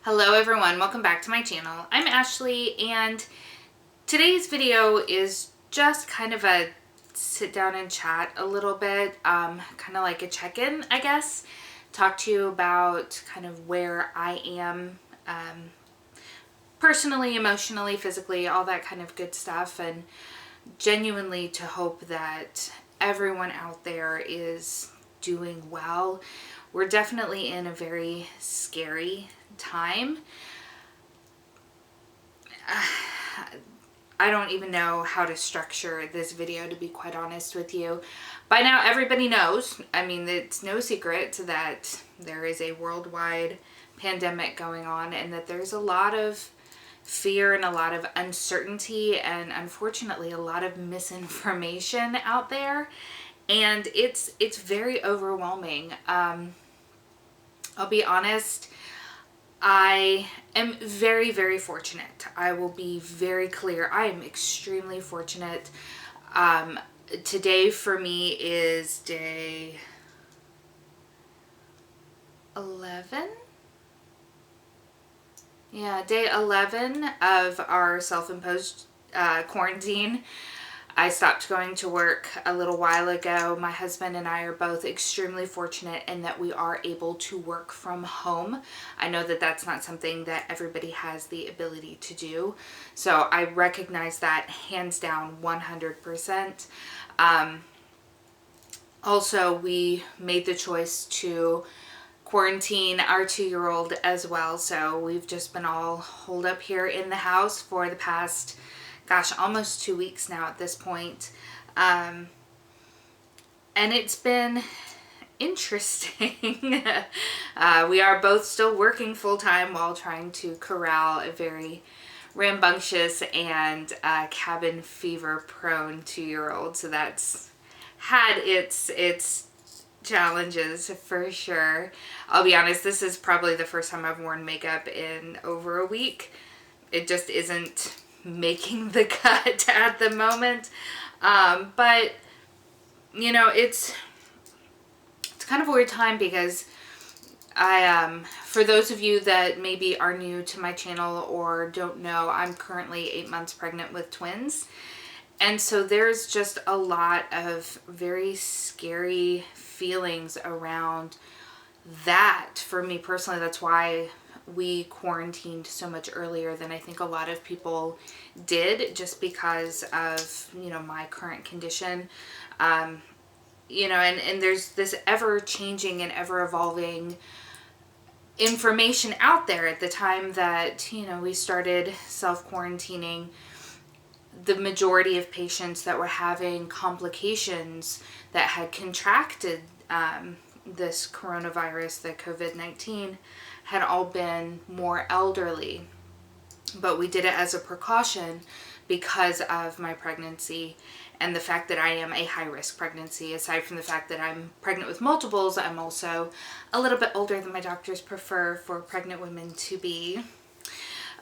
Hello everyone, welcome back to my channel. I'm Ashley and today's video is just kind of a sit down and chat a little bit, kind of like a check-in, I guess. Talk to you about kind of where I am personally, emotionally, physically, all that kind of good stuff, and genuinely to hope that everyone out there is doing well. We're definitely in a very scary time. I don't even know how to structure this video, to be quite honest with you. By now everybody knows, I mean, it's no secret that there is a worldwide pandemic going on and that there's a lot of fear and a lot of uncertainty and unfortunately a lot of misinformation out there, and it's very overwhelming. I'll be honest, I am very, very fortunate. I will be very clear. I am extremely fortunate. Today for me is day 11. Yeah, day 11 of our self-imposed quarantine. I stopped going to work a little while ago. My husband and I are both extremely fortunate in that we are able to work from home. I know that that's not something that everybody has the ability to do. So I recognize that hands down 100%. Also, we made the choice to quarantine our 2-year-old as well. So we've just been all holed up here in the house for the past, gosh, almost 2 weeks now at this point. And it's been interesting. We are both still working full-time while trying to corral a very rambunctious and cabin fever prone 2-year-old. So that's had its challenges for sure. I'll be honest, this is probably the first time I've worn makeup in over a week. It just isn't making the cut at the moment. But you know, it's kind of a weird time because for those of you that maybe are new to my channel or don't know, I'm currently 8 months pregnant with twins. And so there's just a lot of very scary feelings around that for me personally. That's why we quarantined so much earlier than I think a lot of people did, just because of, you know, my current condition. You know, and there's this ever changing and ever evolving information out there. At the time that, you know, we started self-quarantining, the majority of patients that were having complications that had contracted this coronavirus, the COVID-19, had all been more elderly. But we did it as a precaution because of my pregnancy and the fact that I am a high-risk pregnancy. Aside from the fact that I'm pregnant with multiples, I'm also a little bit older than my doctors prefer for pregnant women to be.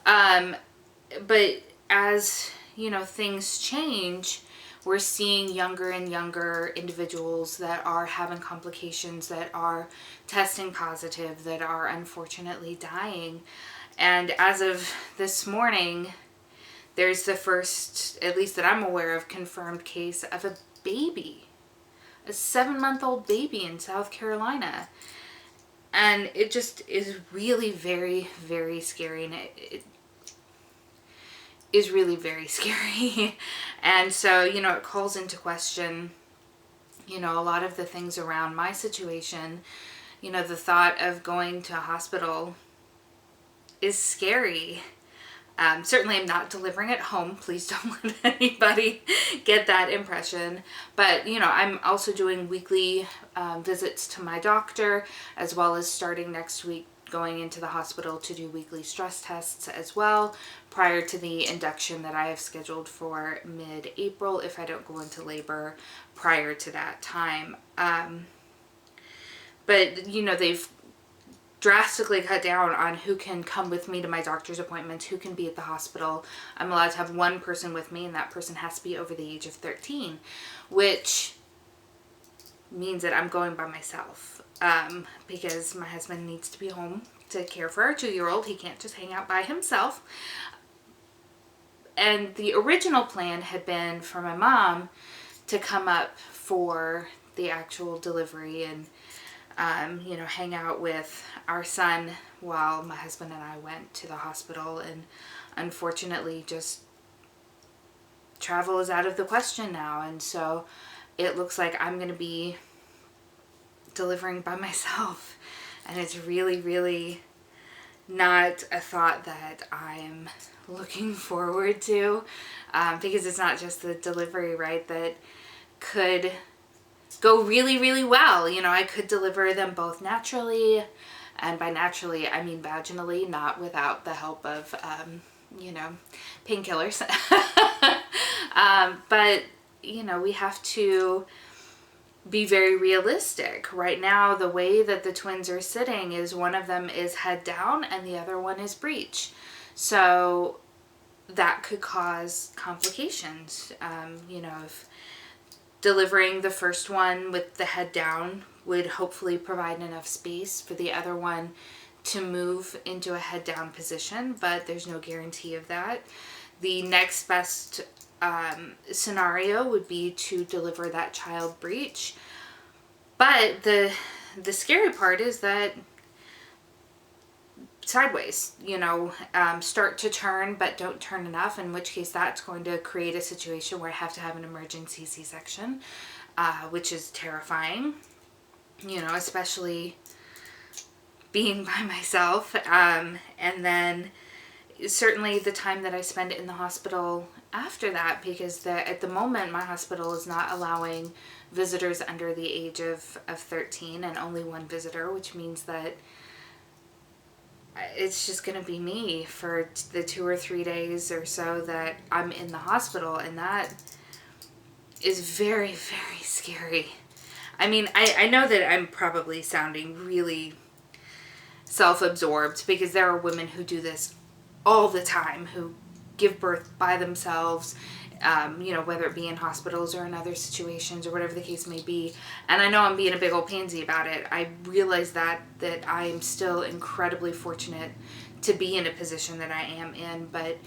But as you know, things change, we're seeing younger and younger individuals that are having complications, that are testing positive, that are unfortunately dying. And as of this morning, there's the first, at least that I'm aware of, confirmed case of a baby, a 7-month-old baby in South Carolina. And it just is really very, very scary, and it is really very scary. And so, you know, it calls into question, you know, a lot of the things around my situation. You know, the thought of going to a hospital is scary. Certainly I'm not delivering at home. Please don't let anybody get that impression. But, you know, I'm also doing weekly visits to my doctor, as well as starting next week going into the hospital to do weekly stress tests as well, prior to the induction that I have scheduled for mid-April if I don't go into labor prior to that time. But, you know, they've drastically cut down on who can come with me to my doctor's appointments, who can be at the hospital. I'm allowed to have one person with me, and that person has to be over the age of 13, which means that I'm going by myself because my husband needs to be home to care for our 2-year-old. He can't just hang out by himself. And the original plan had been for my mom to come up for the actual delivery and, you know, hang out with our son while my husband and I went to the hospital. And unfortunately, just travel is out of the question now. And so it looks like I'm going to be delivering by myself. And it's really, really not a thought that I'm looking forward to, because it's not just the delivery, right, that could go really, really well. You know, I could deliver them both naturally, and by naturally I mean vaginally, not without the help of, you know, painkillers. But, you know, we have to be very realistic. Right now, the way that the twins are sitting is one of them is head down and the other one is breech. So that could cause complications. You know, if delivering the first one with the head down would hopefully provide enough space for the other one to move into a head down position, but there's no guarantee of that. The next best scenario would be to deliver that child breech. But the scary part is that sideways, you know, start to turn but don't turn enough, in which case that's going to create a situation where I have to have an emergency C-section, which is terrifying, you know, especially being by myself. And then certainly the time that I spend in the hospital after that, because at the moment my hospital is not allowing visitors under the age of 13, and only one visitor, which means that it's just going to be me for the 2 or 3 days or so that I'm in the hospital, and that is very, very scary. I mean, I know that I'm probably sounding really self-absorbed, because there are women who do this all the time, who give birth by themselves, you know, whether it be in hospitals or in other situations or whatever the case may be. And I know I'm being a big old pansy about it. I realize that I am still incredibly fortunate to be in a position that I am in, but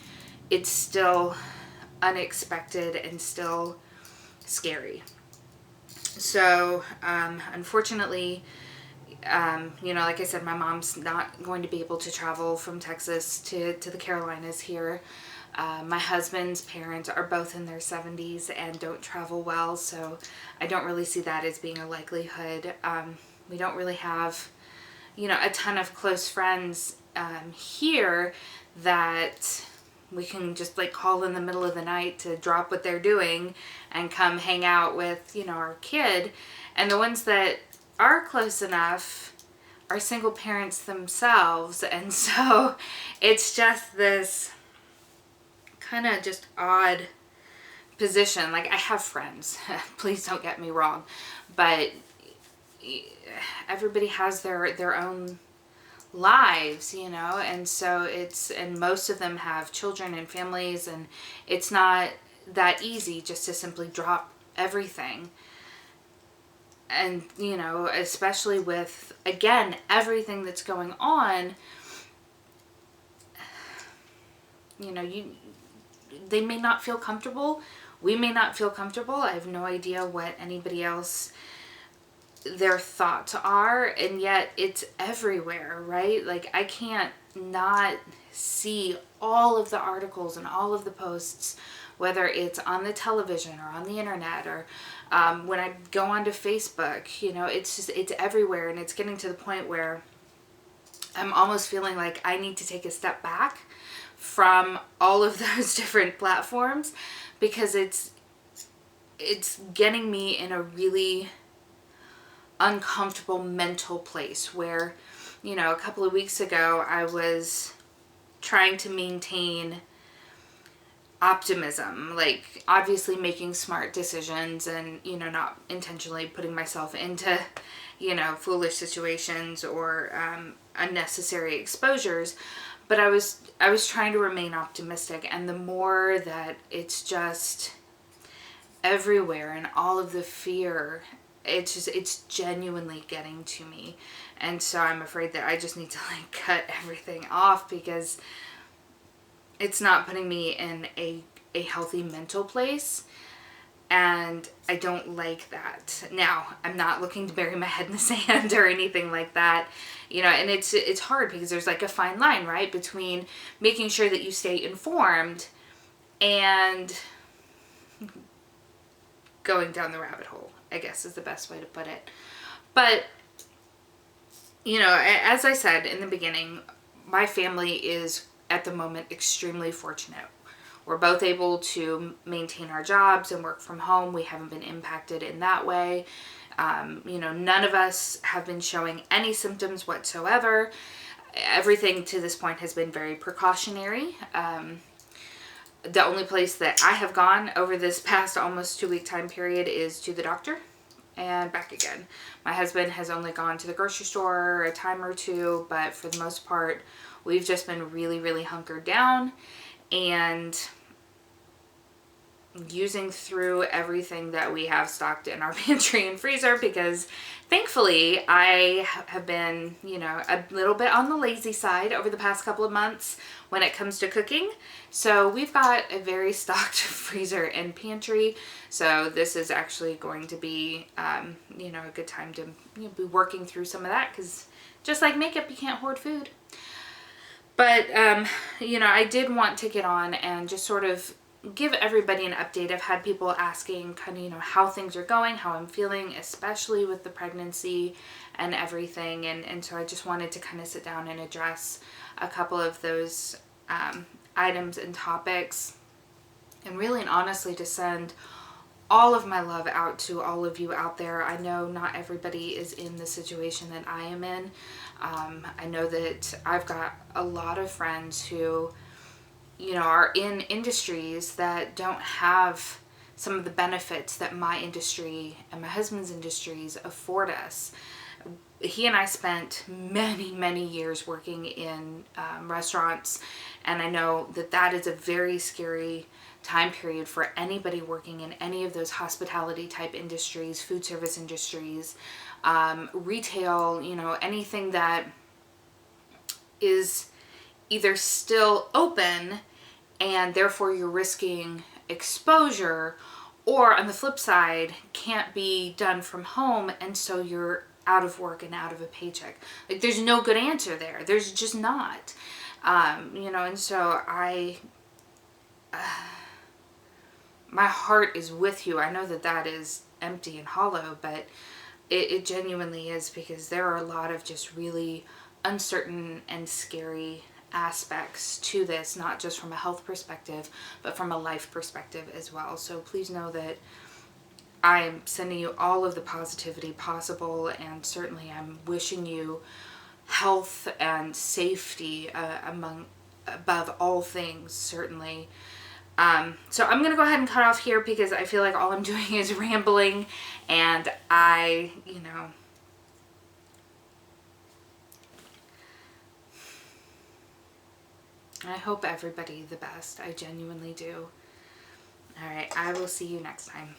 it's still unexpected and still scary. So, unfortunately, you know, like I said, my mom's not going to be able to travel from Texas to the Carolinas here. My husband's parents are both in their 70s and don't travel well, so I don't really see that as being a likelihood. We don't really have, you know, a ton of close friends here that we can just like call in the middle of the night to drop what they're doing and come hang out with, you know, our kid. And the ones that are close enough are single parents themselves, and so it's just this kind of just odd position. Like, I have friends, please don't get me wrong, but everybody has their own lives, you know, and so and most of them have children and families, and it's not that easy just to simply drop everything. And, you know, especially with, again, everything that's going on, you know, they may not feel comfortable. We may not feel comfortable. I have no idea what anybody else, their thoughts are, and yet it's everywhere, right? Like, I can't not see all of the articles and all of the posts, whether it's on the television or on the internet or when I go onto Facebook, you know, it's everywhere, and it's getting to the point where I'm almost feeling like I need to take a step back from all of those different platforms, because it's getting me in a really uncomfortable mental place where, you know, a couple of weeks ago I was trying to maintain optimism, like obviously making smart decisions and, you know, not intentionally putting myself into, you know, foolish situations or unnecessary exposures, but I was trying to remain optimistic. And the more that it's just everywhere and all of the fear it's genuinely getting to me. And so I'm afraid that I just need to like cut everything off, because it's not putting me in a healthy mental place. And I don't like that. Now, I'm not looking to bury my head in the sand or anything like that, you know, and it's hard because there's like a fine line, right, between making sure that you stay informed and going down the rabbit hole, I guess is the best way to put it. But, you know, as I said in the beginning, my family is at the moment extremely fortunate. We're both able to maintain our jobs and work from home. We haven't been impacted in that way. You know, none of us have been showing any symptoms whatsoever. Everything to this point has been very precautionary. The only place that I have gone over this past almost 2-week time period is to the doctor and back again. My husband has only gone to the grocery store a time or two, but for the most part, we've just been really, really hunkered down and using through everything that we have stocked in our pantry and freezer, because thankfully I have been, you know, a little bit on the lazy side over the past couple of months when it comes to cooking. So we've got a very stocked freezer and pantry. So this is actually going to be, you know, a good time to be working through some of that, because just like makeup, you can't hoard food. But, you know, I did want to get on and just sort of give everybody an update. I've had people asking kind of, you know, how things are going, how I'm feeling, especially with the pregnancy and everything. And so I just wanted to kind of sit down and address a couple of those items and topics. And really and honestly to send all of my love out to all of you out there. I know not everybody is in the situation that I am in. I know that I've got a lot of friends who, you know, are in industries that don't have some of the benefits that my industry and my husband's industries afford us. He and I spent many, many years working in restaurants, and I know that that is a very scary time period for anybody working in any of those hospitality type industries, food service industries, retail, you know, anything that is either still open and therefore you're risking exposure, or on the flip side, can't be done from home and so you're out of work and out of a paycheck. Like, there's no good answer there. There's just not. You know, and so my heart is with you. I know that that is empty and hollow, but it genuinely is, because there are a lot of just really uncertain and scary aspects to this, not just from a health perspective, but from a life perspective as well. So please know that I'm sending you all of the positivity possible, and certainly I'm wishing you health and safety above all things, certainly. So I'm going to go ahead and cut off here, because I feel like all I'm doing is rambling, and you know, I hope everybody the best. I genuinely do. All right, I will see you next time.